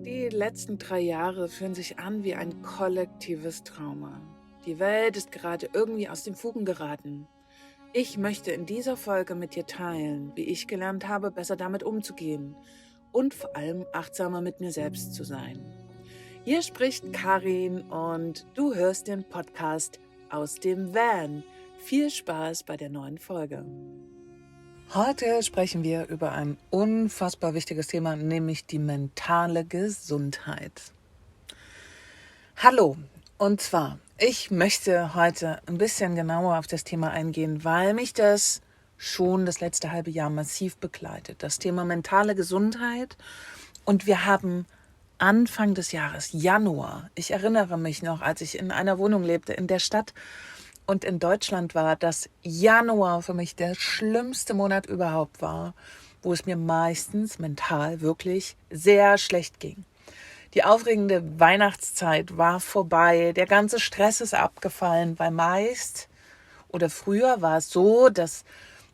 Die letzten 3 Jahre fühlen sich an wie ein kollektives Trauma. Die Welt ist gerade irgendwie aus den Fugen geraten. Ich möchte in dieser Folge mit dir teilen, wie ich gelernt habe, besser damit umzugehen und vor allem achtsamer mit mir selbst zu sein. Hier spricht Karin und du hörst den Podcast aus dem Van. Viel Spaß bei der neuen Folge. Heute sprechen wir über ein unfassbar wichtiges Thema, nämlich die mentale Gesundheit. Hallo, und zwar, ich möchte heute ein bisschen genauer auf das Thema eingehen, weil mich das schon das letzte halbe Jahr massiv begleitet. Das Thema mentale Gesundheit. Und wir haben Anfang des Jahres, Januar, ich erinnere mich noch, als ich in einer Wohnung lebte in der Stadt und in Deutschland war, dass Januar für mich der schlimmste Monat überhaupt war, wo es mir meistens mental wirklich sehr schlecht ging. Die aufregende Weihnachtszeit war vorbei, der ganze Stress ist abgefallen, weil meist oder früher war es so, dass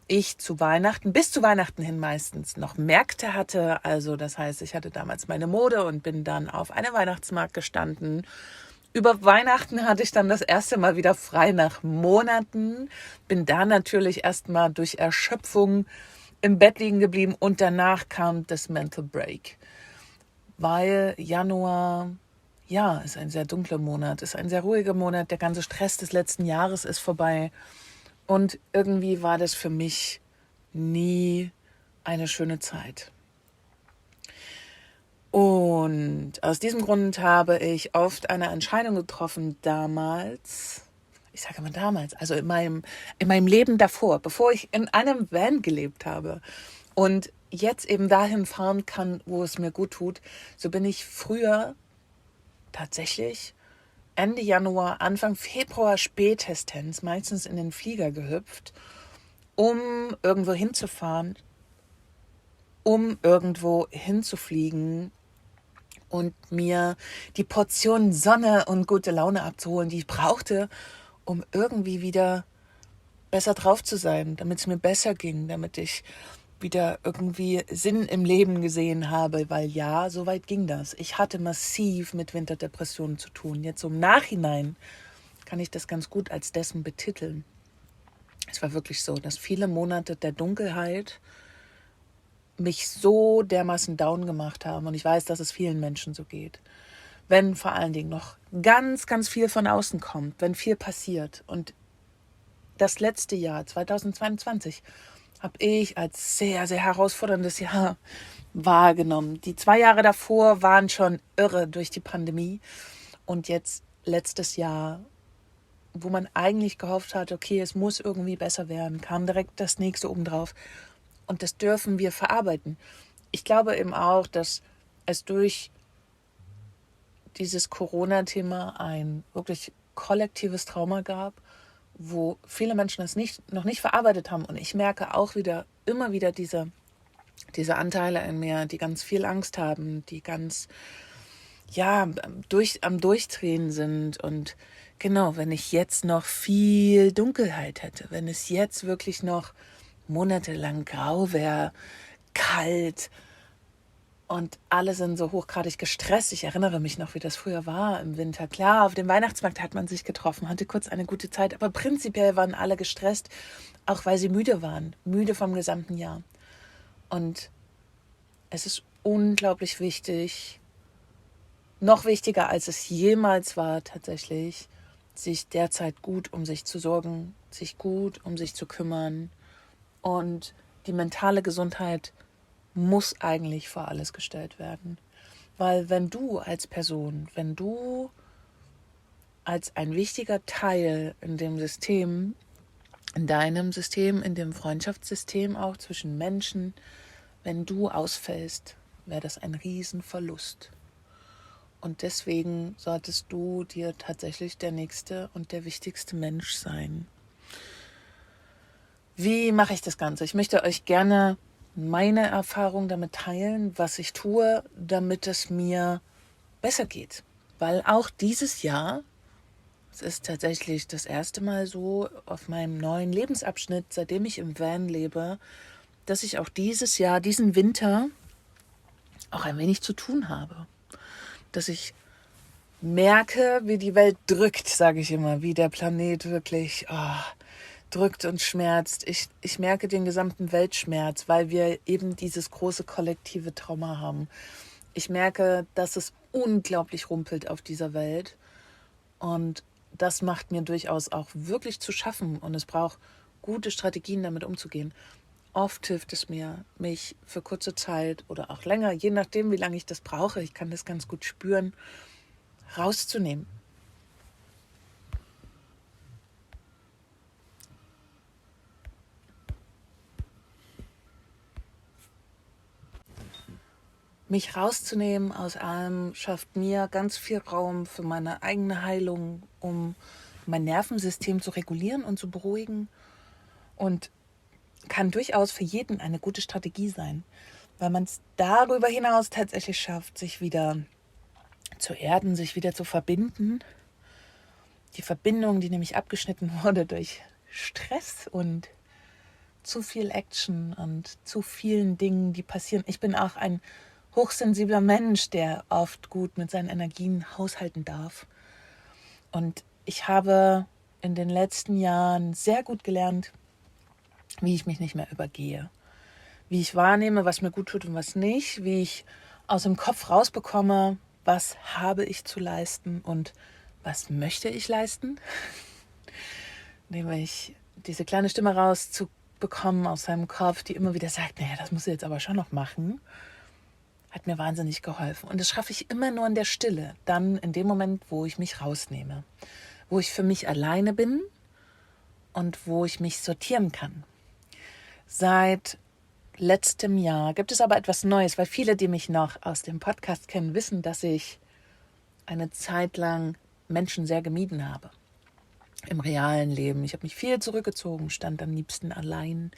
ich bis zu Weihnachten hin meistens noch Märkte hatte. Also das heißt, ich hatte damals meine Mode und bin dann auf einem Weihnachtsmarkt gestanden. Über Weihnachten hatte ich dann das erste Mal wieder frei nach Monaten. Bin da natürlich erstmal durch Erschöpfung im Bett liegen geblieben und danach kam das Mental Break. Weil Januar, ja, ist ein sehr dunkler Monat, ist ein sehr ruhiger Monat. Der ganze Stress des letzten Jahres ist vorbei. Und irgendwie war das für mich nie eine schöne Zeit. Und aus diesem Grund habe ich oft eine Entscheidung getroffen damals, ich sage mal damals, also in meinem Leben davor, bevor ich in einem Van gelebt habe und jetzt eben dahin fahren kann, wo es mir gut tut, so bin ich früher tatsächlich Ende Januar, Anfang Februar spätestens meistens in den Flieger gehüpft, um irgendwo hinzufahren, um irgendwo hinzufliegen und mir die Portion Sonne und gute Laune abzuholen, die ich brauchte, um irgendwie wieder besser drauf zu sein, damit es mir besser ging, damit ich wieder irgendwie Sinn im Leben gesehen habe, weil ja, so weit ging das. Ich hatte massiv mit Winterdepressionen zu tun. Jetzt so im Nachhinein kann ich das ganz gut als dessen betiteln. Es war wirklich so, dass viele Monate der Dunkelheit mich so dermaßen down gemacht haben. Und ich weiß, dass es vielen Menschen so geht. Wenn vor allen Dingen noch ganz, ganz viel von außen kommt, wenn viel passiert. Und das letzte Jahr, 2022, habe ich als sehr, sehr herausforderndes Jahr wahrgenommen. Die 2 Jahre davor waren schon irre durch die Pandemie. Und jetzt letztes Jahr, wo man eigentlich gehofft hat, okay, es muss irgendwie besser werden, kam direkt das nächste obendrauf. Und das dürfen wir verarbeiten. Ich glaube eben auch, dass es durch dieses Corona-Thema ein wirklich kollektives Trauma gab, wo viele Menschen es noch nicht verarbeitet haben. Und ich merke auch immer wieder diese Anteile in mir, die ganz viel Angst haben, die ganz, ja, am Durchdrehen sind. Und genau, wenn ich jetzt noch viel Dunkelheit hätte, wenn es jetzt wirklich noch monatelang grau wäre, kalt und alle sind so hochgradig gestresst. Ich erinnere mich noch, wie das früher war im Winter. Klar, auf dem Weihnachtsmarkt hat man sich getroffen, hatte kurz eine gute Zeit, aber prinzipiell waren alle gestresst, auch weil sie müde waren, müde vom gesamten Jahr. Und es ist unglaublich wichtig, noch wichtiger als es jemals war tatsächlich, sich derzeit gut um sich zu sorgen, sich gut um sich zu kümmern. Und die mentale Gesundheit muss eigentlich vor alles gestellt werden. Weil wenn du als Person, wenn du als ein wichtiger Teil in dem System, in deinem System, in dem Freundschaftssystem auch zwischen Menschen, wenn du ausfällst, wäre das ein Riesenverlust. Und deswegen solltest du dir tatsächlich der nächste und der wichtigste Mensch sein. Wie mache ich das Ganze? Ich möchte euch gerne meine Erfahrung damit teilen, was ich tue, damit es mir besser geht. Weil auch dieses Jahr, es ist tatsächlich das erste Mal so auf meinem neuen Lebensabschnitt, seitdem ich im Van lebe, dass ich auch dieses Jahr, diesen Winter, auch ein wenig zu tun habe. dass ich merke, wie die Welt drückt, sage ich immer, wie der Planet wirklich drückt und schmerzt. Ich merke den gesamten Weltschmerz, weil wir eben dieses große kollektive Trauma haben. Ich merke, dass es unglaublich rumpelt auf dieser Welt und das macht mir durchaus auch wirklich zu schaffen und es braucht gute Strategien, damit umzugehen. Oft hilft es mir, mich für kurze Zeit oder auch länger, je nachdem, wie lange ich das brauche, ich kann das ganz gut spüren, rauszunehmen. Mich rauszunehmen aus allem schafft mir ganz viel Raum für meine eigene Heilung, um mein Nervensystem zu regulieren und zu beruhigen und kann durchaus für jeden eine gute Strategie sein, weil man es darüber hinaus tatsächlich schafft, sich wieder zu erden, sich wieder zu verbinden. Die Verbindung, die nämlich abgeschnitten wurde durch Stress und zu viel Action und zu vielen Dingen, die passieren. Ich bin auch ein hochsensibler Mensch, der oft gut mit seinen Energien haushalten darf. Und ich habe in den letzten Jahren sehr gut gelernt, wie ich mich nicht mehr übergehe. Wie ich wahrnehme, was mir gut tut und was nicht. Wie ich aus dem Kopf rausbekomme, was habe ich zu leisten und was möchte ich leisten. Nämlich diese kleine Stimme rauszubekommen aus seinem Kopf, die immer wieder sagt, naja, das musst du jetzt aber schon noch machen, hat mir wahnsinnig geholfen. Und das schaffe ich immer nur in der Stille, dann in dem Moment, wo ich mich rausnehme, wo ich für mich alleine bin und wo ich mich sortieren kann. Seit letztem Jahr gibt es aber etwas Neues, weil viele, die mich noch aus dem Podcast kennen, wissen, dass ich eine Zeit lang Menschen sehr gemieden habe. Im realen Leben. Ich habe mich viel zurückgezogen, stand am liebsten allein,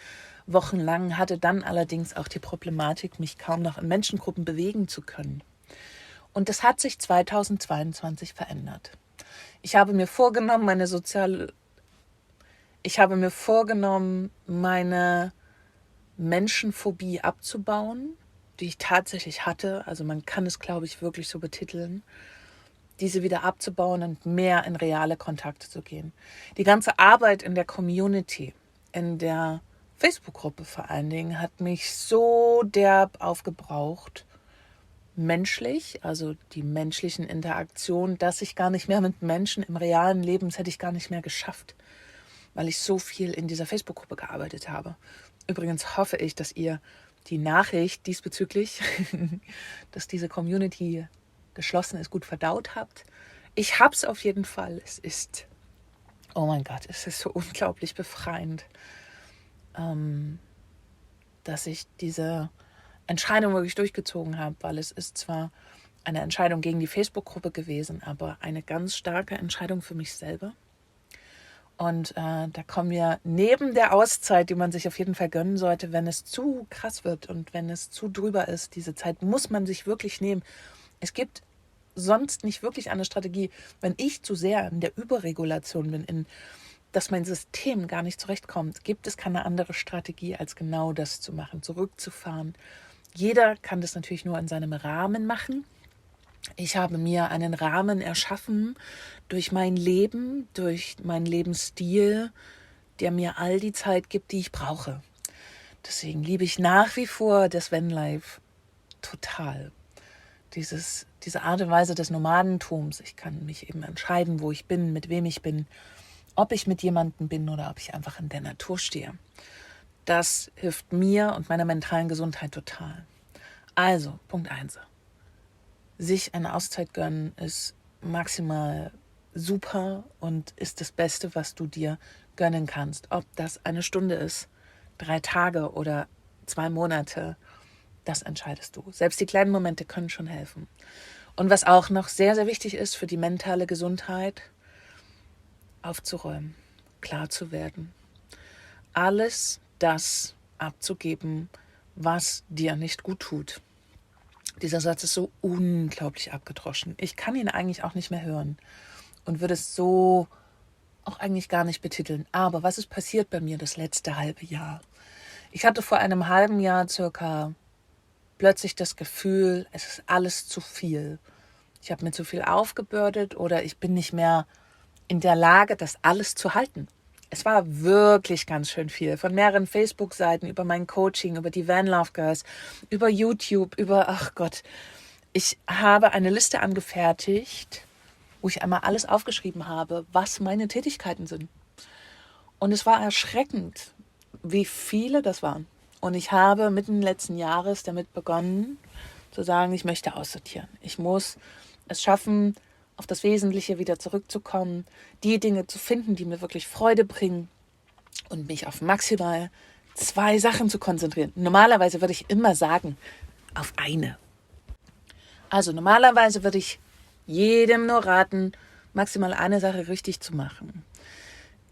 wochenlang, hatte dann allerdings auch die Problematik, mich kaum noch in Menschengruppen bewegen zu können. Und das hat sich 2022 verändert. Ich habe mir vorgenommen, meine Menschenphobie abzubauen, die ich tatsächlich hatte. Also man kann es, glaube ich, wirklich so betiteln. Diese wieder abzubauen und mehr in reale Kontakte zu gehen. Die ganze Arbeit in der Community, in der Facebook-Gruppe vor allen Dingen, hat mich so derb aufgebraucht, menschlich, also die menschlichen Interaktionen, dass ich gar nicht mehr mit Menschen im realen Leben, das hätte ich gar nicht mehr geschafft, weil ich so viel in dieser Facebook-Gruppe gearbeitet habe. Übrigens hoffe ich, dass ihr die Nachricht diesbezüglich, dass diese Community geschlossen ist, gut verdaut habt. Ich habe es auf jeden Fall. Es ist, oh mein Gott, es ist so unglaublich befreiend, dass ich diese Entscheidung wirklich durchgezogen habe, weil es ist zwar eine Entscheidung gegen die Facebook-Gruppe gewesen, aber eine ganz starke Entscheidung für mich selber. Und da kommen wir neben der Auszeit, die man sich auf jeden Fall gönnen sollte, wenn es zu krass wird und wenn es zu drüber ist, diese Zeit muss man sich wirklich nehmen. Es gibt sonst nicht wirklich eine Strategie, wenn ich zu sehr in der Überregulation bin, dass mein System gar nicht zurechtkommt, gibt es keine andere Strategie, als genau das zu machen, zurückzufahren. Jeder kann das natürlich nur in seinem Rahmen machen. Ich habe mir einen Rahmen erschaffen durch mein Leben, durch meinen Lebensstil, der mir all die Zeit gibt, die ich brauche. Deswegen liebe ich nach wie vor das Vanlife total. Diese Art und Weise des Nomadentums. Ich kann mich eben entscheiden, wo ich bin, mit wem ich bin, ob ich mit jemandem bin oder ob ich einfach in der Natur stehe. Das hilft mir und meiner mentalen Gesundheit total. Also, Punkt 1. Sich eine Auszeit gönnen ist maximal super und ist das Beste, was du dir gönnen kannst. Ob das eine Stunde ist, 3 Tage oder 2 Monate, das entscheidest du. Selbst die kleinen Momente können schon helfen. Und was auch noch sehr, sehr wichtig ist für die mentale Gesundheit, aufzuräumen, klar zu werden. Alles das abzugeben, was dir nicht gut tut. Dieser Satz ist so unglaublich abgedroschen. Ich kann ihn eigentlich auch nicht mehr hören und würde es so auch eigentlich gar nicht betiteln. Aber was ist passiert bei mir das letzte halbe Jahr? Ich hatte vor einem halben Jahr circa plötzlich das Gefühl, es ist alles zu viel. ich habe mir zu viel aufgebürdet oder ich bin nicht mehr in der Lage, das alles zu halten. Es war wirklich ganz schön viel. Von mehreren Facebook-Seiten, über mein Coaching, über die Van Love Girls, über YouTube, ach Gott. Ich habe eine Liste angefertigt, wo ich einmal alles aufgeschrieben habe, was meine Tätigkeiten sind. Und es war erschreckend, wie viele das waren. Und ich habe mitten letzten Jahres damit begonnen, zu sagen, ich möchte aussortieren. Ich muss es schaffen, auf das Wesentliche wieder zurückzukommen, die Dinge zu finden, die mir wirklich Freude bringen und mich auf maximal 2 Sachen zu konzentrieren. Normalerweise würde ich immer sagen, auf eine. Also normalerweise würde ich jedem nur raten, maximal eine Sache richtig zu machen.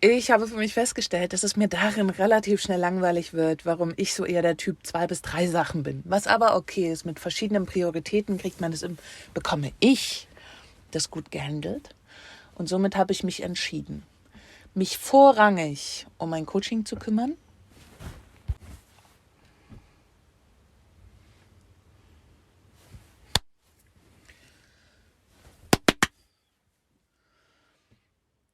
Ich habe für mich festgestellt, dass es mir darin relativ schnell langweilig wird, warum ich so eher der Typ 2 bis 3 Sachen bin. Was aber okay ist, mit verschiedenen Prioritäten bekomme ich das gut gehandelt. Und somit habe ich mich entschieden, mich vorrangig um mein Coaching zu kümmern.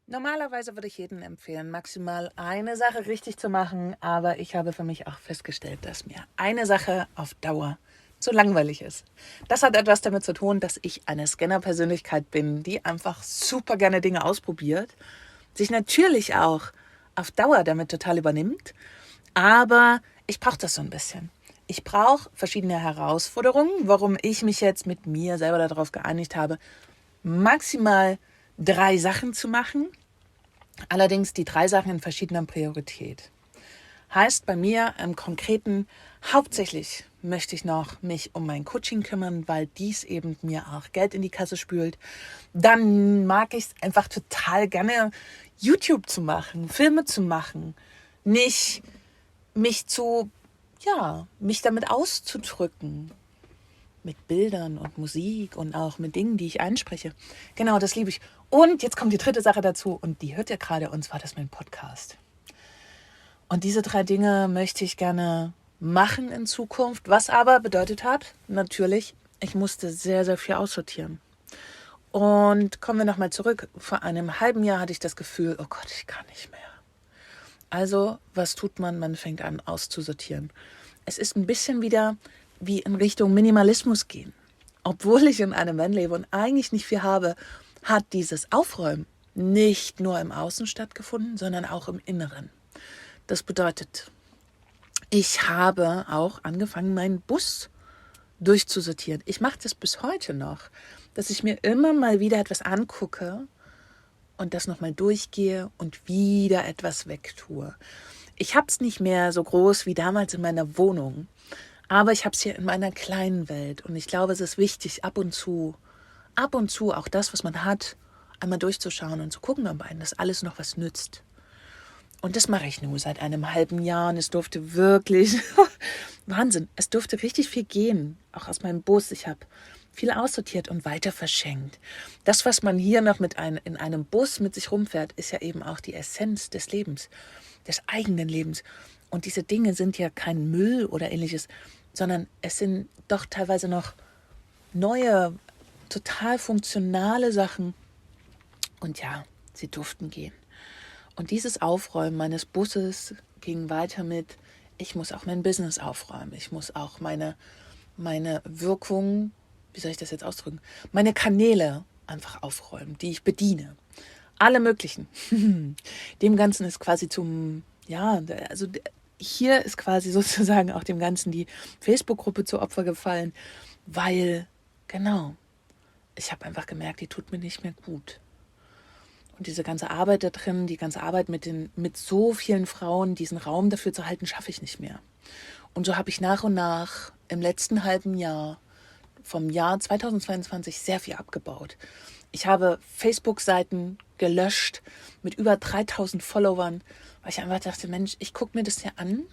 Normalerweise würde ich jedem empfehlen, maximal eine Sache richtig zu machen, aber ich habe für mich auch festgestellt, dass mir eine Sache auf Dauer zu langweilig ist. Das hat etwas damit zu tun, dass ich eine Scanner-Persönlichkeit bin, die einfach super gerne Dinge ausprobiert, sich natürlich auch auf Dauer damit total übernimmt, aber ich brauche das so ein bisschen. Ich brauche verschiedene Herausforderungen, warum ich mich jetzt mit mir selber darauf geeinigt habe, maximal 3 Sachen zu machen, allerdings die 3 Sachen in verschiedener Priorität. Heißt bei mir im Konkreten, hauptsächlich möchte ich noch mich um mein Coaching kümmern, weil dies eben mir auch Geld in die Kasse spült. Dann mag ich es einfach total gerne, YouTube zu machen, Filme zu machen, nicht mich damit auszudrücken. Mit Bildern und Musik und auch mit Dingen, die ich einspreche. Genau, das liebe ich. Und jetzt kommt die 3. Sache dazu und die hört ihr gerade, und zwar das ist mein Podcast. Und diese 3 Dinge möchte ich gerne machen in Zukunft, was aber bedeutet hat, natürlich, ich musste sehr, sehr viel aussortieren. Und kommen wir nochmal zurück. Vor einem halben Jahr hatte ich das Gefühl, oh Gott, ich kann nicht mehr. Also, was tut man? Man fängt an auszusortieren. Es ist ein bisschen wieder wie in Richtung Minimalismus gehen. Obwohl ich in einem Van lebe und eigentlich nicht viel habe, hat dieses Aufräumen nicht nur im Außen stattgefunden, sondern auch im Inneren. Das bedeutet, ich habe auch angefangen, meinen Bus durchzusortieren. Ich mache das bis heute noch, dass ich mir immer mal wieder etwas angucke und das nochmal durchgehe und wieder etwas wegtue. Ich habe es nicht mehr so groß wie damals in meiner Wohnung, aber ich habe es hier in meiner kleinen Welt. Und ich glaube, es ist wichtig, ab und zu auch das, was man hat, einmal durchzuschauen und zu gucken, ob einem das alles noch was nützt. Und das mache ich nun seit einem halben Jahr und es durfte wirklich, Wahnsinn, es durfte richtig viel gehen, auch aus meinem Bus. Ich habe viel aussortiert und weiter verschenkt. Das, was man hier noch in einem Bus mit sich rumfährt, ist ja eben auch die Essenz des Lebens, des eigenen Lebens. Und diese Dinge sind ja kein Müll oder ähnliches, sondern es sind doch teilweise noch neue, total funktionale Sachen. Und ja, sie durften gehen. Und dieses Aufräumen meines Busses ging weiter mit, ich muss auch mein Business aufräumen. Ich muss auch meine Wirkung, wie soll ich das jetzt ausdrücken, meine Kanäle einfach aufräumen, die ich bediene. Alle möglichen. Dem Ganzen ist quasi hier ist quasi sozusagen auch dem Ganzen die Facebook-Gruppe zu Opfer gefallen, weil, genau, ich habe einfach gemerkt, die tut mir nicht mehr gut. Und diese ganze Arbeit da drin, die ganze Arbeit mit so vielen Frauen, diesen Raum dafür zu halten, schaffe ich nicht mehr. Und so habe ich nach und nach im letzten halben Jahr, vom Jahr 2022, sehr viel abgebaut. Ich habe Facebook-Seiten gelöscht mit über 3000 Followern, weil ich einfach dachte, Mensch, ich gucke mir das hier an.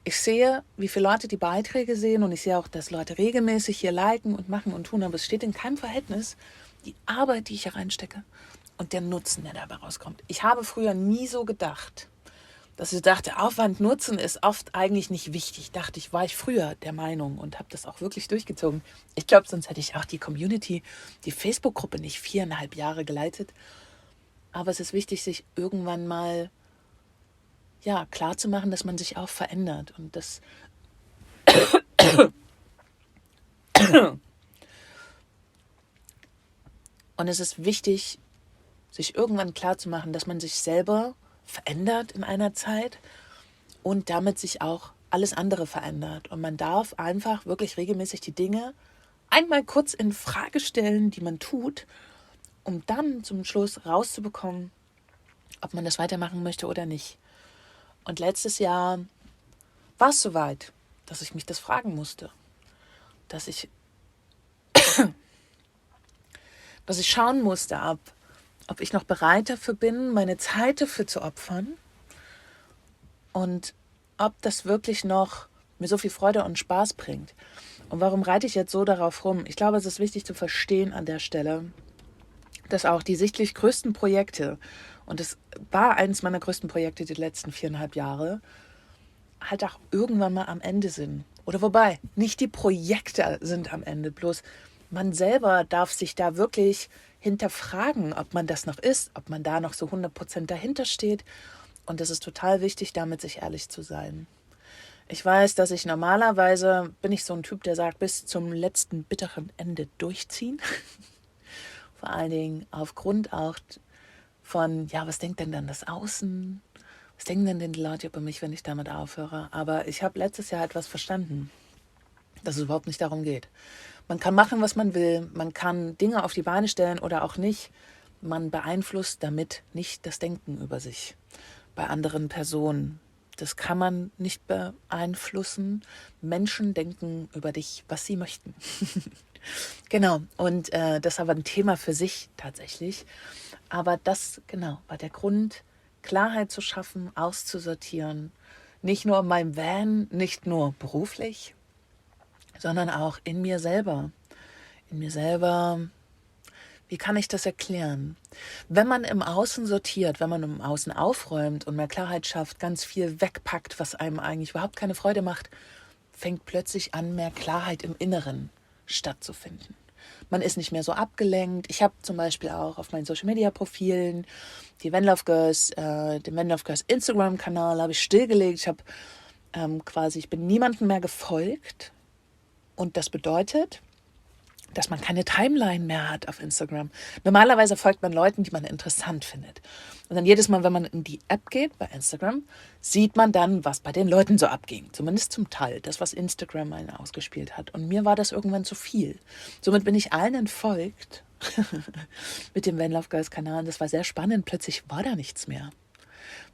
Ich sehe, wie viele Leute die Beiträge sehen und ich sehe auch, dass Leute regelmäßig hier liken und machen und tun, aber es steht in keinem Verhältnis die Arbeit, die ich hier reinstecke und der Nutzen, der dabei rauskommt. Ich habe früher nie so gedacht, dass ich dachte, Aufwand Nutzen ist oft eigentlich nicht wichtig. War ich früher der Meinung und habe das auch wirklich durchgezogen. Ich glaube, sonst hätte ich auch die Community, die Facebook-Gruppe nicht 4,5 Jahre geleitet. Aber es ist wichtig, sich irgendwann mal klar zu machen, dass man sich auch verändert. Und es ist wichtig, sich irgendwann klar zu machen, dass man sich selber verändert in einer Zeit und damit sich auch alles andere verändert. Und man darf einfach wirklich regelmäßig die Dinge einmal kurz in Frage stellen, die man tut, um dann zum Schluss rauszubekommen, ob man das weitermachen möchte oder nicht. Und letztes Jahr war es soweit, dass ich mich das fragen musste. Dass ich schauen musste, ob ich noch bereit dafür bin, meine Zeit dafür zu opfern und ob das wirklich noch mir so viel Freude und Spaß bringt. Und warum reite ich jetzt so darauf rum? Ich glaube, es ist wichtig zu verstehen an der Stelle, dass auch die sichtlich größten Projekte, und es war eines meiner größten Projekte die letzten 4,5 Jahre, halt auch irgendwann mal am Ende sind. Oder wobei, nicht die Projekte sind am Ende, bloß man selber darf sich da wirklich hinterfragen, ob man das noch ist, ob man da noch so 100% dahinter steht. Und es ist total wichtig, damit sich ehrlich zu sein. Ich weiß, dass ich normalerweise, bin ich so ein Typ, der sagt, bis zum letzten bitteren Ende durchziehen. Vor allen Dingen aufgrund auch von, was denkt denn dann das Außen? Was denken denn die Leute über mich, wenn ich damit aufhöre? Aber ich habe letztes Jahr etwas verstanden, dass es überhaupt nicht darum geht. Man kann machen, was man will. Man kann Dinge auf die Beine stellen oder auch nicht. Man beeinflusst damit nicht das Denken über sich bei anderen Personen. Das kann man nicht beeinflussen. Menschen denken über dich, was sie möchten. Genau, und das ist aber ein Thema für sich tatsächlich. Aber das, war der Grund, Klarheit zu schaffen, auszusortieren. Nicht nur in meinem Van, nicht nur beruflich, sondern auch in mir selber. In mir selber, wie kann ich das erklären? Wenn man im Außen sortiert, wenn man im Außen aufräumt und mehr Klarheit schafft, ganz viel wegpackt, was einem eigentlich überhaupt keine Freude macht, fängt plötzlich an, mehr Klarheit im Inneren stattzufinden. Man ist nicht mehr so abgelenkt. Ich habe zum Beispiel auch auf meinen Social-Media-Profilen die Van Love Girls, den Van Love Girls Instagram-Kanal habe ich stillgelegt. Ich bin niemandem mehr gefolgt. Und das bedeutet, dass man keine Timeline mehr hat auf Instagram. Normalerweise folgt man Leuten, die man interessant findet. Und dann jedes Mal, wenn man in die App geht, bei Instagram, sieht man dann, was bei den Leuten so abging. Zumindest zum Teil, das, was Instagram einen ausgespielt hat. Und mir war das irgendwann zu viel. Somit bin ich allen entfolgt mit dem Van Love Girls Kanal. Das war sehr spannend. Plötzlich war da nichts mehr.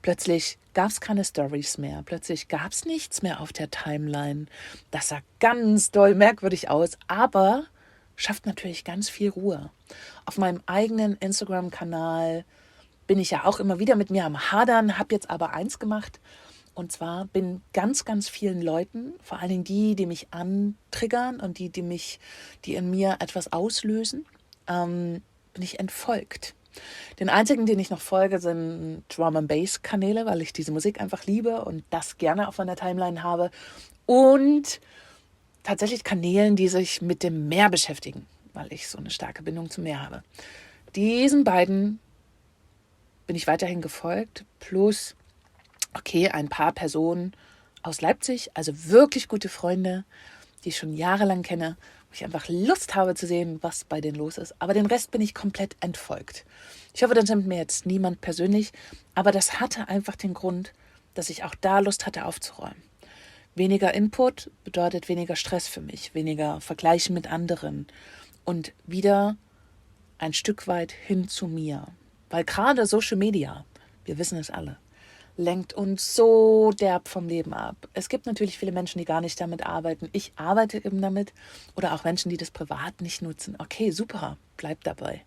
Plötzlich gab es keine Stories mehr. Plötzlich gab es nichts mehr auf der Timeline. Das sah ganz doll merkwürdig aus, aber schafft natürlich ganz viel Ruhe. Auf meinem eigenen Instagram-Kanal bin ich ja auch immer wieder mit mir am Hadern, habe jetzt aber eins gemacht. Und zwar bin ganz, ganz vielen Leuten, vor allen Dingen die mich antriggern und die in mir etwas auslösen, bin ich entfolgt. Den einzigen, den ich noch folge, sind Drum-and-Bass-Kanäle, weil ich diese Musik einfach liebe und das gerne auf meiner Timeline habe. Und tatsächlich Kanälen, die sich mit dem Meer beschäftigen, weil ich so eine starke Bindung zum Meer habe. Diesen beiden bin ich weiterhin gefolgt, plus, ein paar Personen aus Leipzig, also wirklich gute Freunde, die ich schon jahrelang kenne, wo ich einfach Lust habe zu sehen, was bei denen los ist. Aber den Rest bin ich komplett entfolgt. Ich hoffe, das nimmt mir jetzt niemand persönlich, aber das hatte einfach den Grund, dass ich auch da Lust hatte aufzuräumen. Weniger Input bedeutet weniger Stress für mich, weniger Vergleichen mit anderen und wieder ein Stück weit hin zu mir. Weil gerade Social Media, wir wissen es alle, lenkt uns so derb vom Leben ab. Es gibt natürlich viele Menschen, die gar nicht damit arbeiten. Ich arbeite eben damit. Oder auch Menschen, die das privat nicht nutzen. Okay, super, bleib dabei.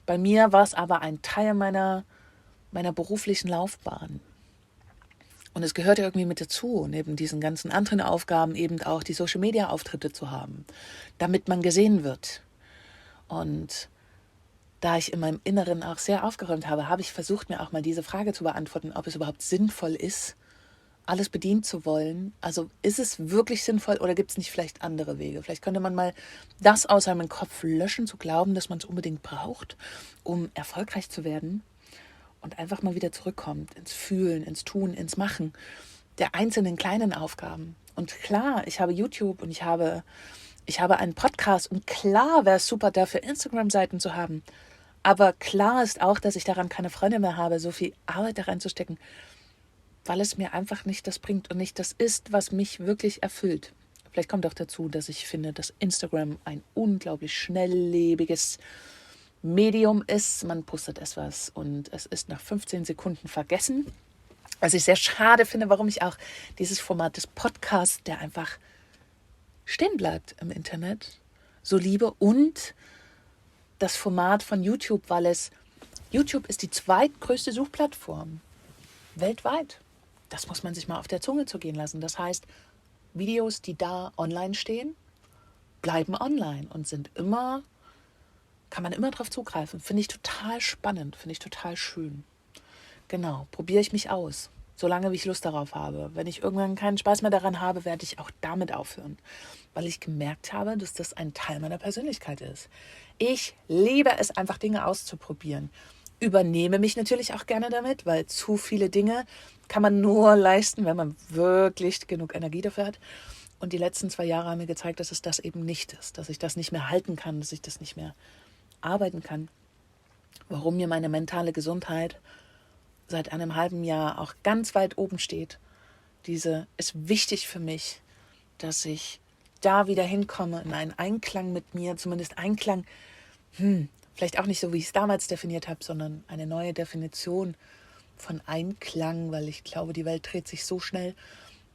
Bei mir war es aber ein Teil meiner beruflichen Laufbahn. Und es gehört irgendwie mit dazu, neben diesen ganzen anderen Aufgaben eben auch die Social-Media-Auftritte zu haben, damit man gesehen wird. Und da ich in meinem Inneren auch sehr aufgeräumt habe, habe ich versucht, mir auch mal diese Frage zu beantworten, ob es überhaupt sinnvoll ist, alles bedienen zu wollen. Also ist es wirklich sinnvoll oder gibt es nicht vielleicht andere Wege? Vielleicht könnte man mal das aus seinem Kopf löschen, zu glauben, dass man es unbedingt braucht, um erfolgreich zu werden und einfach mal wieder zurückkommt ins Fühlen, ins Tun, ins Machen der einzelnen kleinen Aufgaben. Und klar, ich habe YouTube und ich habe einen Podcast und klar wäre es super, dafür Instagram-Seiten zu haben. Aber klar ist auch, dass ich daran keine Freude mehr habe, so viel Arbeit da reinzustecken, weil es mir einfach nicht das bringt und nicht das ist, was mich wirklich erfüllt. Vielleicht kommt auch dazu, dass ich finde, dass Instagram ein unglaublich schnelllebiges Medium ist. Man postet etwas und es ist nach 15 Sekunden vergessen. Was ich sehr schade finde, warum ich auch dieses Format des Podcasts, der einfach stehen bleibt im Internet, so liebe. Und das Format von YouTube, weil YouTube ist die zweitgrößte Suchplattform weltweit. Das muss man sich mal auf der Zunge zergehen lassen. Das heißt, Videos, die da online stehen, bleiben online und kann man immer drauf zugreifen. Finde ich total spannend, finde ich total schön. Genau, probiere ich mich aus, solange wie ich Lust darauf habe. Wenn ich irgendwann keinen Spaß mehr daran habe, werde ich auch damit aufhören, weil ich gemerkt habe, dass das ein Teil meiner Persönlichkeit ist. Ich liebe es einfach, Dinge auszuprobieren. Übernehme mich natürlich auch gerne damit, weil zu viele Dinge kann man nur leisten, wenn man wirklich genug Energie dafür hat. Und die letzten 2 Jahre haben mir gezeigt, dass es das eben nicht ist, dass ich das nicht mehr halten kann, dass ich das nicht mehr arbeiten kann. Warum mir meine mentale Gesundheit seit einem halben Jahr auch ganz weit oben steht. Diese ist wichtig für mich, dass ich da wieder hinkomme, in einen Einklang mit mir, zumindest Einklang, vielleicht auch nicht so, wie ich es damals definiert habe, sondern eine neue Definition von Einklang, weil ich glaube, die Welt dreht sich so schnell,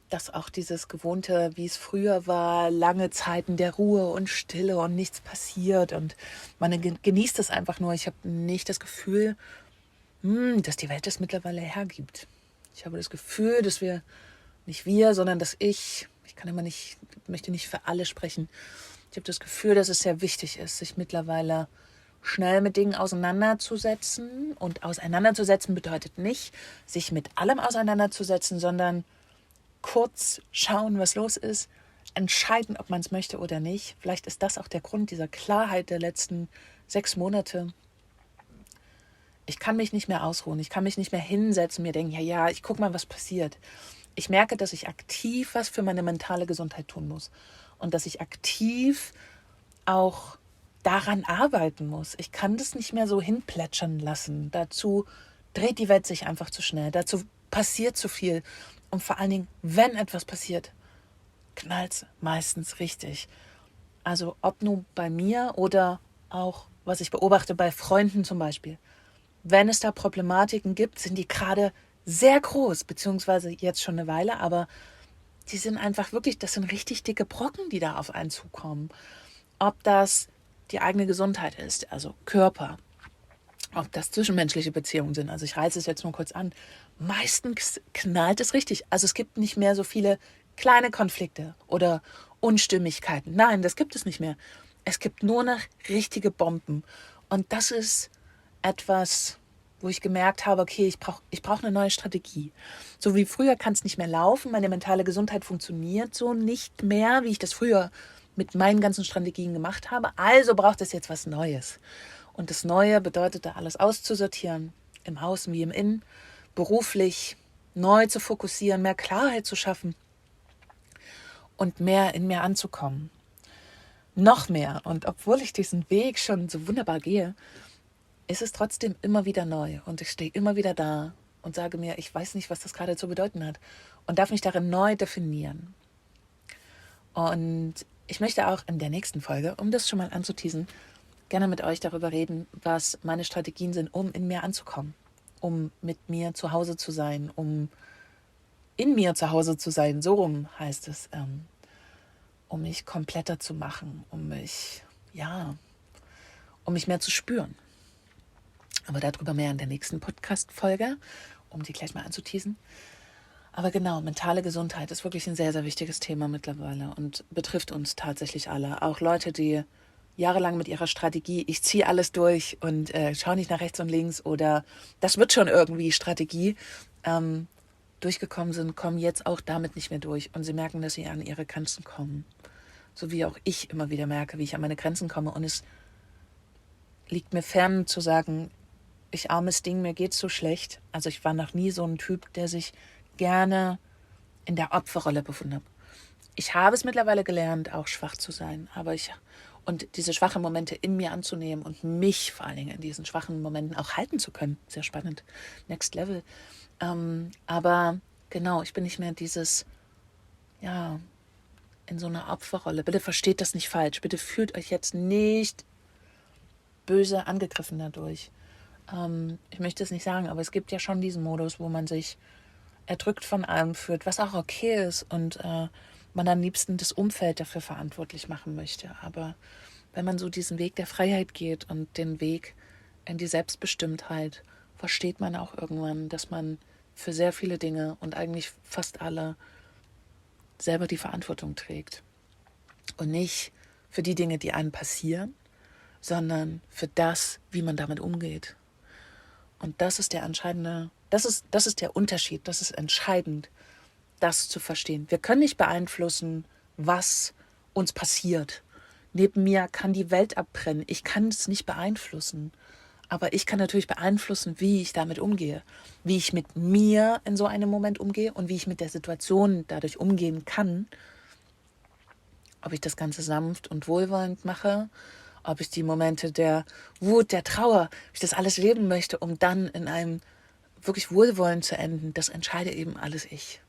dass auch dieses Gewohnte, wie es früher war, lange Zeiten der Ruhe und Stille und nichts passiert und man genießt es einfach nur. Ich habe nicht das Gefühl, dass die Welt das mittlerweile hergibt. Ich habe das Gefühl, dass sondern dass ich möchte nicht für alle sprechen. Ich habe das Gefühl, dass es sehr wichtig ist, sich mittlerweile schnell mit Dingen auseinanderzusetzen. Und auseinanderzusetzen bedeutet nicht, sich mit allem auseinanderzusetzen, sondern kurz schauen, was los ist, entscheiden, ob man es möchte oder nicht. Vielleicht ist das auch der Grund dieser Klarheit der letzten 6 Monate. Ich kann mich nicht mehr ausruhen, ich kann mich nicht mehr hinsetzen und mir denken, ja, ich guck mal, was passiert. Ich merke, dass ich aktiv was für meine mentale Gesundheit tun muss und dass ich aktiv auch daran arbeiten muss. Ich kann das nicht mehr so hinplätschern lassen. Dazu dreht die Welt sich einfach zu schnell. Dazu passiert zu viel. Und vor allen Dingen, wenn etwas passiert, knallt es meistens richtig. Also ob nun bei mir oder auch, was ich beobachte bei Freunden zum Beispiel. Wenn es da Problematiken gibt, sind die gerade sehr groß, beziehungsweise jetzt schon eine Weile, aber die sind einfach wirklich, das sind richtig dicke Brocken, die da auf einen zukommen. Ob das die eigene Gesundheit ist, also Körper, ob das zwischenmenschliche Beziehungen sind, also ich reiße es jetzt nur kurz an, meistens knallt es richtig. Also es gibt nicht mehr so viele kleine Konflikte oder Unstimmigkeiten. Nein, das gibt es nicht mehr. Es gibt nur noch richtige Bomben. Und das ist etwas, wo ich gemerkt habe, okay, ich brauch eine neue Strategie. So wie früher kann es nicht mehr laufen, meine mentale Gesundheit funktioniert so nicht mehr, wie ich das früher mit meinen ganzen Strategien gemacht habe. Also braucht es jetzt was Neues. Und das Neue bedeutet, da alles auszusortieren, im Außen wie im Innen, beruflich neu zu fokussieren, mehr Klarheit zu schaffen und mehr in mir anzukommen. Noch mehr. Und obwohl ich diesen Weg schon so wunderbar gehe, ist es trotzdem immer wieder neu und ich stehe immer wieder da und sage mir, ich weiß nicht, was das gerade zu bedeuten hat und darf mich darin neu definieren. Und ich möchte auch in der nächsten Folge, um das schon mal anzuteasen, gerne mit euch darüber reden, was meine Strategien sind, um in mir anzukommen, um mit mir zu Hause zu sein, um in mir zu Hause zu sein, so rum heißt es, um mich kompletter zu machen, um mich mehr zu spüren. Aber darüber mehr in der nächsten Podcast-Folge, um die gleich mal anzuteasen. Aber genau, mentale Gesundheit ist wirklich ein sehr, sehr wichtiges Thema mittlerweile und betrifft uns tatsächlich alle. Auch Leute, die jahrelang mit ihrer Strategie, ich ziehe alles durch und schaue nicht nach rechts und links oder das wird schon irgendwie Strategie, durchgekommen sind, kommen jetzt auch damit nicht mehr durch und sie merken, dass sie an ihre Grenzen kommen. So wie auch ich immer wieder merke, wie ich an meine Grenzen komme und es liegt mir fern zu sagen, ich armes Ding, mir geht's so schlecht. Also ich war noch nie so ein Typ, der sich gerne in der Opferrolle befunden hat. Ich habe es mittlerweile gelernt, auch schwach zu sein, und diese schwachen Momente in mir anzunehmen und mich vor allen Dingen in diesen schwachen Momenten auch halten zu können. Sehr spannend. Next Level. Aber genau, ich bin nicht mehr in so einer Opferrolle. Bitte versteht das nicht falsch. Bitte fühlt euch jetzt nicht böse angegriffen dadurch. Ich möchte es nicht sagen, aber es gibt ja schon diesen Modus, wo man sich erdrückt von allem fühlt, was auch okay ist und man am liebsten das Umfeld dafür verantwortlich machen möchte. Aber wenn man so diesen Weg der Freiheit geht und den Weg in die Selbstbestimmtheit, versteht man auch irgendwann, dass man für sehr viele Dinge und eigentlich fast alle selber die Verantwortung trägt. Und nicht für die Dinge, die einem passieren, sondern für das, wie man damit umgeht. Und das ist der entscheidende, das ist der Unterschied, das ist entscheidend, das zu verstehen. Wir können nicht beeinflussen, was uns passiert. Neben mir kann die Welt abbrennen. Ich kann es nicht beeinflussen. Aber ich kann natürlich beeinflussen, wie ich damit umgehe. Wie ich mit mir in so einem Moment umgehe und wie ich mit der Situation dadurch umgehen kann. Ob ich das Ganze sanft und wohlwollend mache, ob ich die Momente der Wut, der Trauer, ob ich das alles leben möchte, um dann in einem wirklich Wohlwollen zu enden, das entscheide eben alles ich.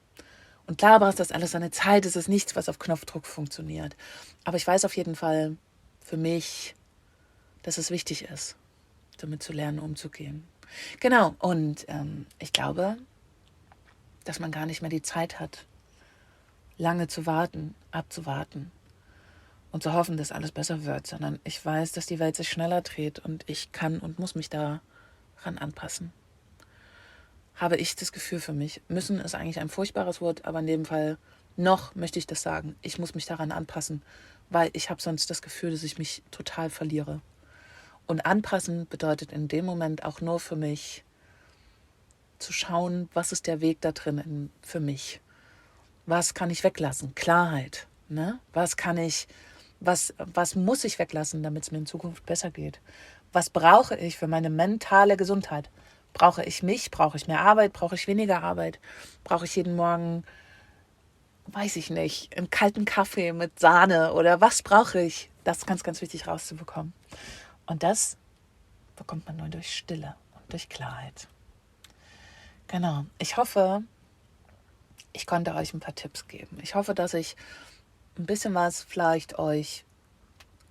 Und klar braucht das alles seine Zeit, es ist nichts, was auf Knopfdruck funktioniert. Aber ich weiß auf jeden Fall für mich, dass es wichtig ist, damit zu lernen, umzugehen. Genau, und ich glaube, dass man gar nicht mehr die Zeit hat, lange zu warten, abzuwarten und zu hoffen, dass alles besser wird, sondern ich weiß, dass die Welt sich schneller dreht und ich kann und muss mich daran anpassen. Habe ich das Gefühl für mich. Müssen ist eigentlich ein furchtbares Wort, aber in dem Fall noch möchte ich das sagen. Ich muss mich daran anpassen, weil ich habe sonst das Gefühl, dass ich mich total verliere. Und anpassen bedeutet in dem Moment auch nur für mich zu schauen, was ist der Weg da drin für mich. Was kann ich weglassen? Klarheit. Ne? Was muss ich weglassen, damit es mir in Zukunft besser geht? Was brauche ich für meine mentale Gesundheit? Brauche ich mich? Brauche ich mehr Arbeit? Brauche ich weniger Arbeit? Brauche ich jeden Morgen, weiß ich nicht, einen kalten Kaffee mit Sahne? Oder was brauche ich? Das ist ganz, ganz wichtig rauszubekommen. Und das bekommt man nur durch Stille und durch Klarheit. Genau. Ich hoffe, ich konnte euch ein paar Tipps geben. Ich hoffe, dass ich ein bisschen was vielleicht euch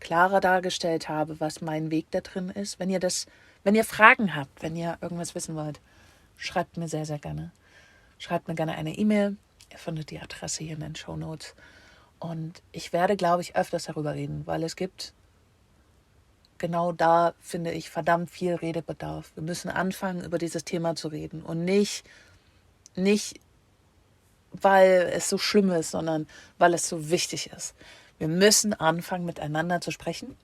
klarer dargestellt habe, was mein Weg da drin ist. Wenn ihr Fragen habt, wenn ihr irgendwas wissen wollt, schreibt mir sehr, sehr gerne. Schreibt mir gerne eine E-Mail. Ihr findet die Adresse hier in den Shownotes. Und ich werde, glaube ich, öfters darüber reden, weil es gibt genau da, finde ich, verdammt viel Redebedarf. Wir müssen anfangen, über dieses Thema zu reden und nicht, weil es so schlimm ist, sondern weil es so wichtig ist. Wir müssen anfangen, miteinander zu sprechen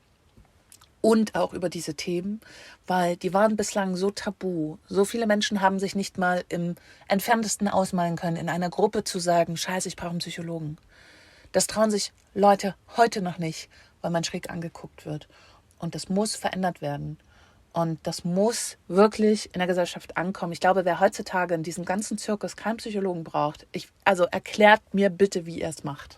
und auch über diese Themen, weil die waren bislang so tabu. So viele Menschen haben sich nicht mal im Entferntesten ausmalen können, in einer Gruppe zu sagen, Scheiße, ich brauche einen Psychologen. Das trauen sich Leute heute noch nicht, weil man schräg angeguckt wird. Und das muss verändert werden. Und das muss wirklich in der Gesellschaft ankommen. Ich glaube, wer heutzutage in diesem ganzen Zirkus keinen Psychologen braucht, also erklärt mir bitte, wie ihr es macht.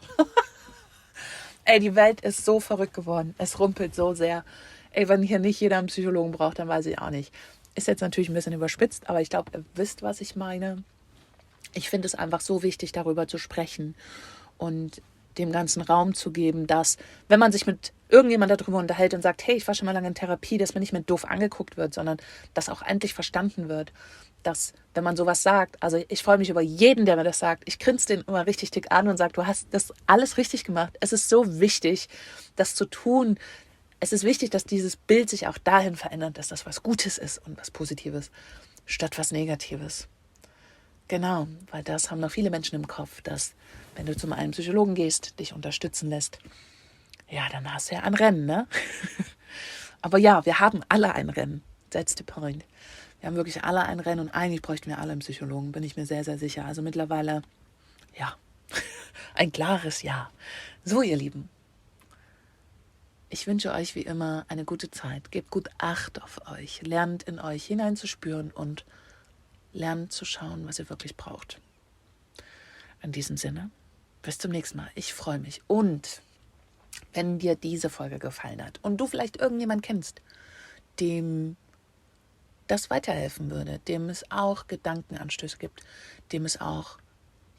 Ey, die Welt ist so verrückt geworden. Es rumpelt so sehr. Ey, wenn hier nicht jeder einen Psychologen braucht, dann weiß ich auch nicht. Ist jetzt natürlich ein bisschen überspitzt, aber ich glaube, ihr wisst, was ich meine. Ich finde es einfach so wichtig, darüber zu sprechen und dem ganzen Raum zu geben, dass, wenn man sich mit irgendjemand darüber unterhält und sagt, hey, ich war schon mal lange in Therapie, dass man nicht mehr doof angeguckt wird, sondern dass auch endlich verstanden wird, dass, wenn man sowas sagt, also ich freue mich über jeden, der mir das sagt, ich grinse den immer richtig dick an und sage, du hast das alles richtig gemacht. Es ist so wichtig, das zu tun. Es ist wichtig, dass dieses Bild sich auch dahin verändert, dass das was Gutes ist und was Positives, statt was Negatives. Genau, weil das haben noch viele Menschen im Kopf, dass, wenn du zum einen Psychologen gehst, dich unterstützen lässt, ja, dann hast du ja ein Rennen, ne? Aber ja, wir haben alle ein Rennen. That's the point. Wir haben wirklich alle ein Rennen und eigentlich bräuchten wir alle einen Psychologen, bin ich mir sehr, sehr sicher. Also mittlerweile, ja, ein klares Ja. So, ihr Lieben, ich wünsche euch wie immer eine gute Zeit. Gebt gut Acht auf euch. Lernt in euch hineinzuspüren und lernt zu schauen, was ihr wirklich braucht. In diesem Sinne, bis zum nächsten Mal. Ich freue mich. Und wenn dir diese Folge gefallen hat und du vielleicht irgendjemand kennst, dem das weiterhelfen würde, dem es auch Gedankenanstöße gibt, dem es auch,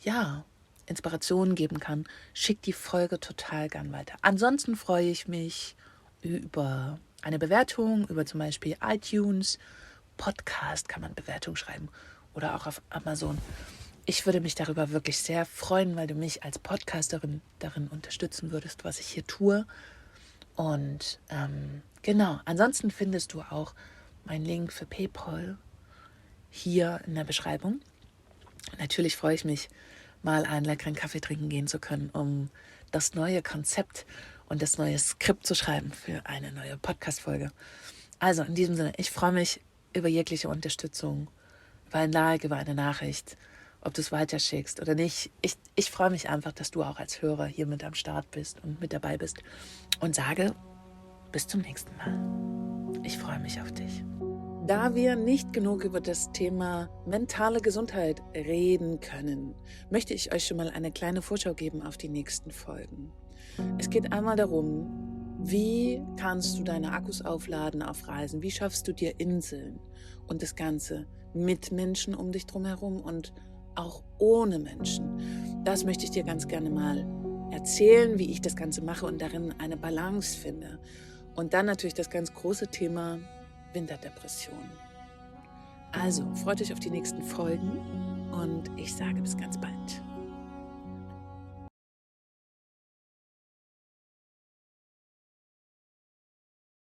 ja, Inspirationen geben kann, schick die Folge total gern weiter. Ansonsten freue ich mich über eine Bewertung, über zum Beispiel iTunes, Podcast kann man Bewertung schreiben oder auch auf Amazon. Ich würde mich darüber wirklich sehr freuen, weil du mich als Podcasterin darin unterstützen würdest, was ich hier tue. Und genau, ansonsten findest du auch meinen Link für PayPal hier in der Beschreibung. Natürlich freue ich mich, mal einen leckeren Kaffee trinken gehen zu können, um das neue Konzept und das neue Skript zu schreiben für eine neue Podcast-Folge. Also in diesem Sinne, ich freue mich über jegliche Unterstützung, über ein Like, über eine Nachricht, ob du es weiterschickst oder nicht. Ich freue mich einfach, dass du auch als Hörer hier mit am Start bist und mit dabei bist und sage bis zum nächsten Mal. Ich freue mich auf dich. Da wir nicht genug über das Thema mentale Gesundheit reden können, möchte ich euch schon mal eine kleine Vorschau geben auf die nächsten Folgen. Es geht einmal darum, wie kannst du deine Akkus aufladen auf Reisen? Wie schaffst du dir Inseln? Und das Ganze mit Menschen um dich drum herum und auch ohne Menschen. Das möchte ich dir ganz gerne mal erzählen, wie ich das Ganze mache und darin eine Balance finde. Und dann natürlich das ganz große Thema Winterdepression. Also, freut euch auf die nächsten Folgen und ich sage bis ganz bald.